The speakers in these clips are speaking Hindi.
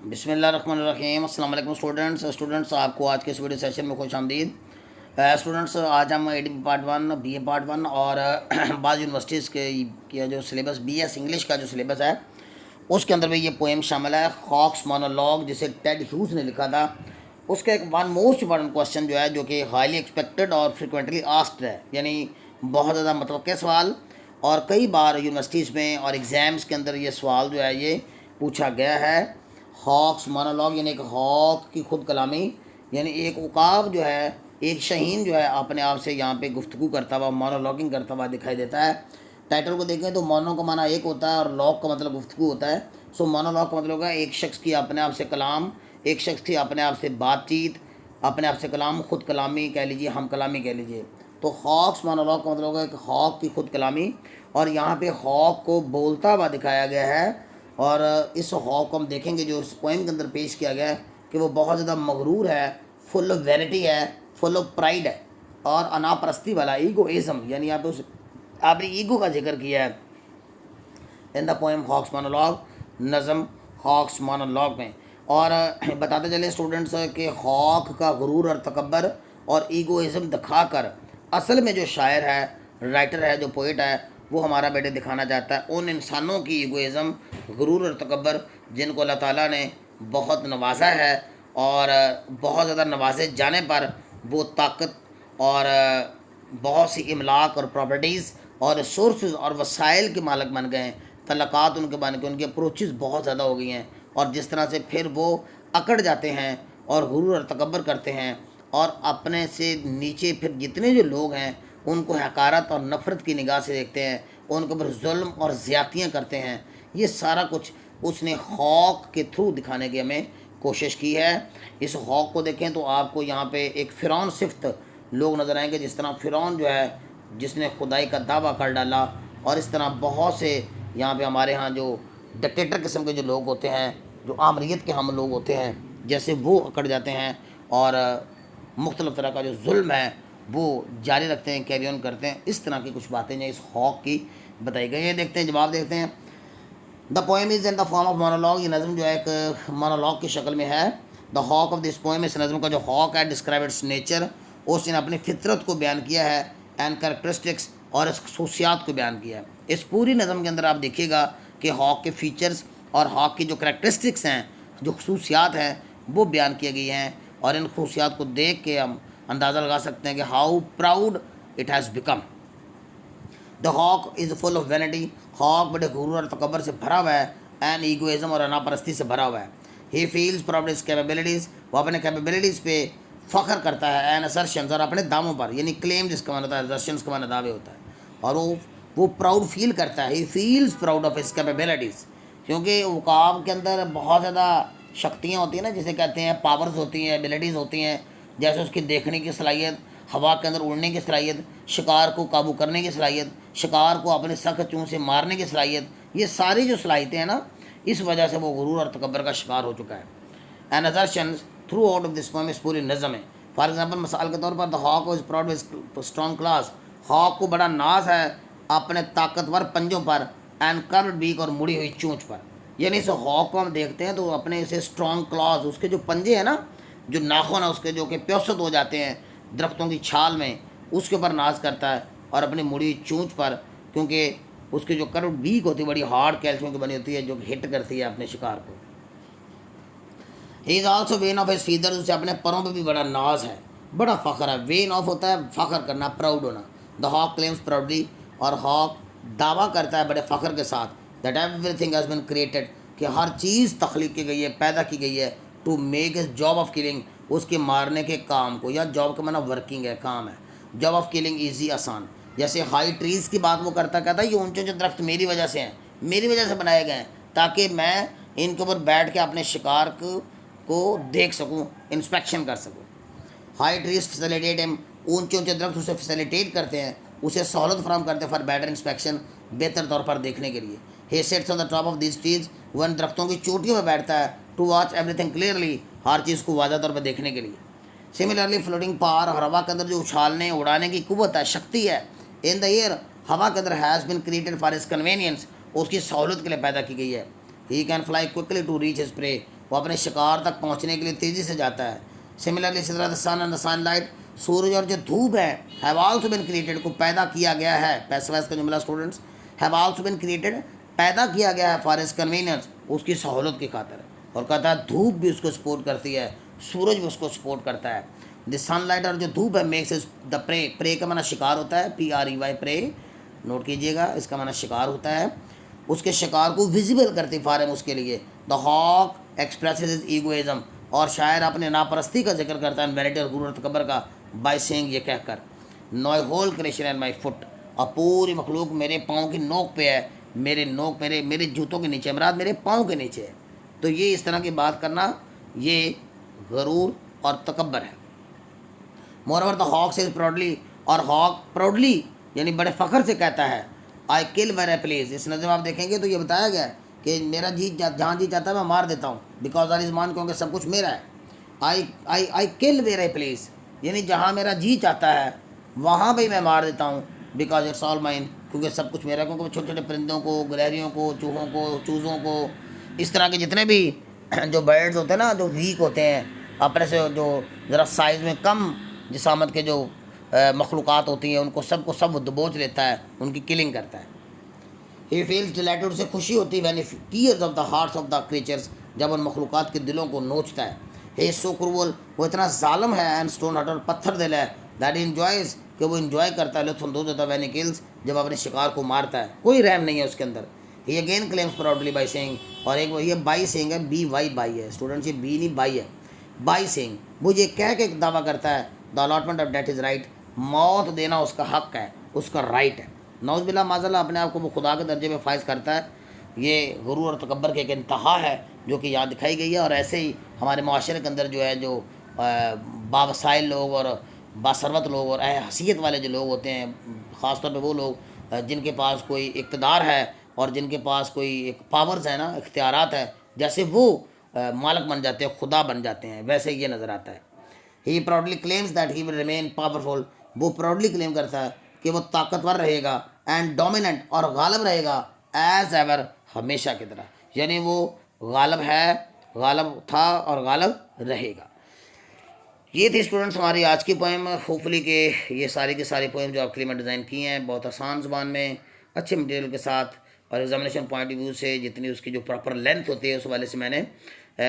बिस्मिल्लाहिर्रहमानिर्रहीम। अस्सलाम वालेकुम स्टूडेंट्स आपको आज के इस वीडियो सेशन में खुश आमदीद। स्टूडेंट्स आज हम एडी पार्ट वन बी ए पार्ट वन और बाद यूनिवर्सिटीज़ के जो सिलेबस BS इंग्लिश का जो सिलेबस है उसके अंदर में ये पोएम शामिल है, हॉक्स मोनोलॉग, जिसे टेड ह्यूज ने लिखा था। उसका एक वन मोस्ट इंपॉर्टेंट क्वेश्चन जो है, जो कि हाईली एक्सपेक्टेड और फ्रिक्वेंटली आस्क्ड है, यानी बहुत ज़्यादा मतवक्के सवाल, और कई बार यूनिवर्सिटीज़ में और एग्ज़ाम्स के अंदर ये सवाल जो है ये पूछा गया है। हॉक्स मोनोलॉग यानी एक हॉक की खुद कलामी, यानी एक उकाब जो है, एक शहीन जो है अपने आप से यहाँ पे गुफ्तगू करता हुआ, मोनोलॉगिंग करता हुआ दिखाई देता है। टाइटल को देखें तो मोनो का माना एक होता है और लॉग का मतलब गुफ्तगू होता है। सो मोनोलॉग का मतलब होगा एक शख्स की अपने आप से कलाम, एक शख्स की अपने आप से बातचीत, अपने आप से कलाम, खुद कलामी कह लीजिए, हम कलामी कह लीजिए। तो हॉक्स मोनोलॉग का मतलब होगा एक हॉक की खुद कलामी, और यहाँ पे हॉक को बोलता हुआ दिखाया गया है। और इस हॉक को हम देखेंगे जो इस पोएम के अंदर पेश किया गया है कि वो बहुत ज़्यादा मगरूर है, फुल ऑफ वैनिटी है, फुल ऑफ प्राइड है और अनापरस्ती वाला, ईगोइज्म, यानी यहाँ पे उस आपने ईगो का जिक्र किया है in the poem hawk's monologue, नज़म हॉक्स मोनोलॉग में। और बताते चले स्टूडेंट्स कि हॉक का गुरूर और तकब्बर और ईगोइज्म दिखाकर असल में जो शायर है, राइटर है, जो पोइट है, वो हमारा बेटे दिखाना चाहता है उन इंसानों की ईगोइज्म, गुरूर और तकब्बर, जिनको अल्लाह ताला ने बहुत नवाजा है, और बहुत ज़्यादा नवाजे जाने पर वो ताकत और बहुत सी इमलाक और प्रॉपर्टीज़ और रिसोर्स और वसाइल के मालिक बन गए हैं। तलक़ात उनके बन गए, उनकी अप्रोचेज़ बहुत ज़्यादा हो गई हैं, और जिस तरह से फिर वो अकड़ जाते हैं और गुरूर और तकब्बर करते हैं, और अपने से नीचे फिर जितने जो लोग हैं उनको हकारत और नफ़रत की निगाह से देखते हैं, उनके ऊपर जुल्म और ज़्यादतियाँ करते हैं। ये सारा कुछ उसने हॉक के थ्रू दिखाने की हमें कोशिश की है। इस हॉक को देखें तो आपको यहाँ पे एक फ़िरौन सिफ्त लोग नज़र आएंगे, जिस तरह फ़िरौन जो है जिसने खुदाई का दावा कर डाला, और इस तरह बहुत से यहाँ पे हमारे यहाँ जो डिक्टेटर किस्म के जो लोग होते हैं, जो आमरीत के हम लोग होते हैं, जैसे वो अकड़ जाते हैं और मुख्तलिफ़ तरह का जो जुल्म है वो जारी रखते हैं, कैरी ऑन करते हैं। इस तरह की कुछ बातें जो इस हॉक की बताई गई है। देखते हैं, जवाब देखते हैं। The poem is in the form of monologue, ये नज़म जो है एक मोनोलॉग की शक्ल में है। The hawk of this poem, इस नज़म का जो हॉक है, डिस्क्राइब इट्स नेचर, उसने अपनी फितरत को बयान किया है, एंड कैरेक्टरिस्टिक्स, और इस खसूसियात को बयान किया है। इस पूरी नज़म के अंदर आप देखिएगा कि हॉक के फीचर्स और हॉक की जो करैक्टरिस्टिक्स हैं, जो खसूसियात हैं, वो बयान किए गई हैं, और इन खसूसियात को देख के हम अंदाज़ा लगा सकते हैं कि how proud it has become. The hawk is full of vanity, hawk बड़े गुरूर और तकब्बर से भरा हुआ है, एंड ईगोइज्म और अनापरस्ती से भरा हुआ है। He feels proud his capabilities, वो अपने कैपेबिलिटीज़ पे फ़ख्र करता है, एंड असर्शंस, और अपने दामों पर, यानी क्लेम जिसका माना होता है, असर्शंस का माना दावे होता है, और वो प्राउड फील करता है। He feels proud of his capabilities, क्योंकि उकाब के अंदर बहुत ज़्यादा शक्तियाँ होती हैं ना, जिसे कहते हैं पावर्स होती हैं, एबिलिटीज़ होती हैं, जैसे उसकी देखने की सलाहियत, हवा के अंदर उड़ने की सलाहियत, शिकार को काबू करने की सलाहियत, शिकार को अपने सख्त चूँ से मारने की सलाहियत, ये सारी जो सलाहियतें हैं ना, इस वजह से वो गुरूर और तकब्बर का शिकार हो चुका है। And assertions through out of this poem, इस पूरी नज़म है। फॉर एग्जाम्पल, मिसाल के तौर पर, the hawk was proud with strong claws, hawk को बड़ा नाज है अपने ताकतवर पंजों पर, एंड कर्व्ड बीक, और मुड़ी हुई चोंच पर। यानी इस हॉक को हम देखते हैं तो अपने इसे स्ट्रॉन्ग क्लॉज, उसके जो पंजे हैं ना, जो नाखून है उसके, जो कि प्योसत हो जाते हैं दरख्तों की छाल में, उसके ऊपर नाज करता है, और अपनी मुड़ी चोंच पर, क्योंकि उसकी जो कर्व बीक होती है बड़ी हार्ड कैल्शियम की बनी होती है, जो हिट करती है अपने शिकार को। He is also when of his feathers, उसे अपने परों पे भी बड़ा नाज है, बड़ा फ़ख्र है। वेन ऑफ होता है फ़ख्र करना, प्राउड होना। द हॉक क्लेम्स प्राउडली, और हॉक दावा करता है बड़े फ़ख्र के साथ, that everything has been created, कि हर चीज़ तख्लीक की गई है, पैदा की गई है, to make his job of killing, उसके मारने के काम को, या जॉब का माना वर्किंग है, काम है, जॉब ऑफ किलिंग ईजी, आसान। जैसे हाई ट्रीज़ की बात वो करता, कहता है ये ऊंचे ऊंचे दरख्त मेरी वजह से हैं, मेरी वजह से बनाए गए हैं, ताकि मैं इनके ऊपर बैठ के अपने शिकार को देख सकूं, इंस्पेक्शन कर सकूं। हाई ट्रीज फैसिलिटेट हिम, ऊंचे ऊंचे दरख्त उसे फैसिलिटेट करते हैं, उसे सहूलत फराहम करते हैं, फॉर बेटर इंस्पेक्शन, बेहतर तौर पर देखने के लिए। He sits on the top of this trees, वह इन दरख्तों की चोटियों में बैठता है, टू वॉच एवरीथिंग क्लियरली, हर चीज़ को वाज़ा तौर पर देखने के लिए। सिमिलरली फ्लोटिंग पावर, और हवा के अंदर जो उछालने उड़ाने की कुव्वत है, शक्ति है, इन द एयर, हवा के अंदर, has been created for his convenience, उसकी सहूलत के लिए पैदा की गई है। He can fly quickly to reach his prey, वो अपने शिकार तक पहुंचने के लिए तेज़ी से जाता है। सिमिलरली इसी तरह the sun and the sunlight, सूरज और जो धूप है, हैव आल्सो बिन क्रिएटेड, को पैदा किया गया है, पैसिव का जुमला students, have also bin created, पैदा किया गया है, फॉर हिज कन्वीनियंस, उसकी सहूलत की खातिर। और कहता है धूप भी उसको सपोर्ट करती है, सूरज भी उसको सपोर्ट करता है। द सनलाइट, और जो धूप है, makes is the prey, prey का माना शिकार होता है, PREY प्रे, नोट कीजिएगा, इसका माना शिकार होता है, उसके शिकार को विजिबल करती फॉर हिम, उसके लिए। The hawk expresses his egoism, और शायर अपने नापरस्ती का जिक्र करता है, वैनिटी और गुरूर तकबर का, बाय सेइंग, ये कहकर, now hold creation and my foot, और पूरी मखलूक मेरे पाँव की नोक पे है, मेरे नोक मेरे जूतों के नीचे, मराद मेरे पाँव के नीचे है। तो ये इस तरह की बात करना, ये गरूर और तकबर है। Moreover the hawk says proudly, और हॉक प्राउडली यानी बड़े फ़ख्र से कहता है, आई किल वेर आई प्लीज। इस नज़र में आप देखेंगे तो ये बताया गया है कि मेरा जी जहाँ जी चाहता है मैं मार देता हूँ, बिकॉज आर इज़ मान, क्योंकि सब कुछ मेरा है। आई किल वेर आई प्लीज, यानी जहाँ मेरा जी चाहता है वहाँ भी मैं मार देता हूँ, बिकॉज इट्स ऑल माइन, क्योंकि सब कुछ मेरा, क्योंकि छोटे छोटे परिंदों को, गिलहरियों को, चूहों को, चूज़ों को, इस तरह के जितने भी जो बर्ड्स होते हैं ना, जो वीक होते हैं, अपने से जो ज़रा साइज़ में कम जिसामत के जो मखलूक़ात होती हैं, उनको सबको सब दबोच लेता है, उनकी किलिंग करता है। ही फील्स डिलाइटेड, उसे खुशी होती है, when he tears of the hearts of the creatures, जब उन मखलूक़ात के दिलों को नोचता है। ही इज़ सो क्रूअल, वो इतना जालिम है, एंड स्टोन हार्ट, और पत्थर दिल है, दैट ही इंजॉयज़, कि वो इंजॉय करता है, लुत्फ़ अंदोज़ होता है, वैन ही किल्स, जब अपने शिकार को मारता है, कोई रहम नहीं है उसके अंदर। He again claims proudly by saying, और एक ये बाई सेइंग है, BY बाई है स्टूडेंट्स, ये बी नहीं बाई है, बाई सेइंग, वो ये कह के एक दावा करता है, the allotment of death is right, मौत देना उसका हक है, उसका राइट है। नौज़ बिल्ला माज़अल्लाह, अपने आप को वो खुदा के दर्जे में फाइज करता है। ये गुरूर और तकब्बर के एक इंतहा है जो कि यहाँ दिखाई गई है। और ऐसे ही हमारे माशरे के अंदर जो है, जो बावसाइल लोग और बासरवत लोग और हैसियत वाले जो लोग होते हैं, ख़ास तौर पे वो लोग जिनके पास कोई इक़्तिदार है और जिनके पास कोई एक पावर्स है ना, इख्तियारात है, जैसे वो मालिक बन जाते हैं, खुदा बन जाते हैं, वैसे ये नज़र आता है। He proudly claims that he will remain powerful, वो प्राउडली क्लेम करता है कि वो ताकतवर रहेगा, एंड डोमिनेंट, और गालिब रहेगा, एज एवर, हमेशा की तरह, यानी वो गालिब है, गालिब था और गालिब रहेगा। ये थी स्टूडेंट्स हमारी आज की पोएम। होपफुली के ये सारी की सारी पोएम जो आपके लिए मैं डिज़ाइन की हैं, बहुत आसान ज़ुबान में, अच्छे मटेरियल के साथ, और एग्जामिनेशन पॉइंट ऑफ व्यू से जितनी उसकी जो प्रॉपर लेंथ होती है उस वाले से मैंने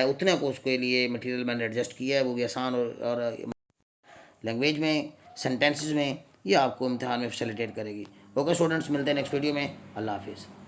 उतने को उसके लिए मटेरियल मैंने एडजस्ट किया है, वो भी आसान और लैंग्वेज में, सेंटेंसेस में, ये आपको इम्तिहान में फैसिलिटेट करेगी। ओके स्टूडेंट्स, मिलते हैं नेक्स्ट वीडियो में। अल्लाह हाफिज़।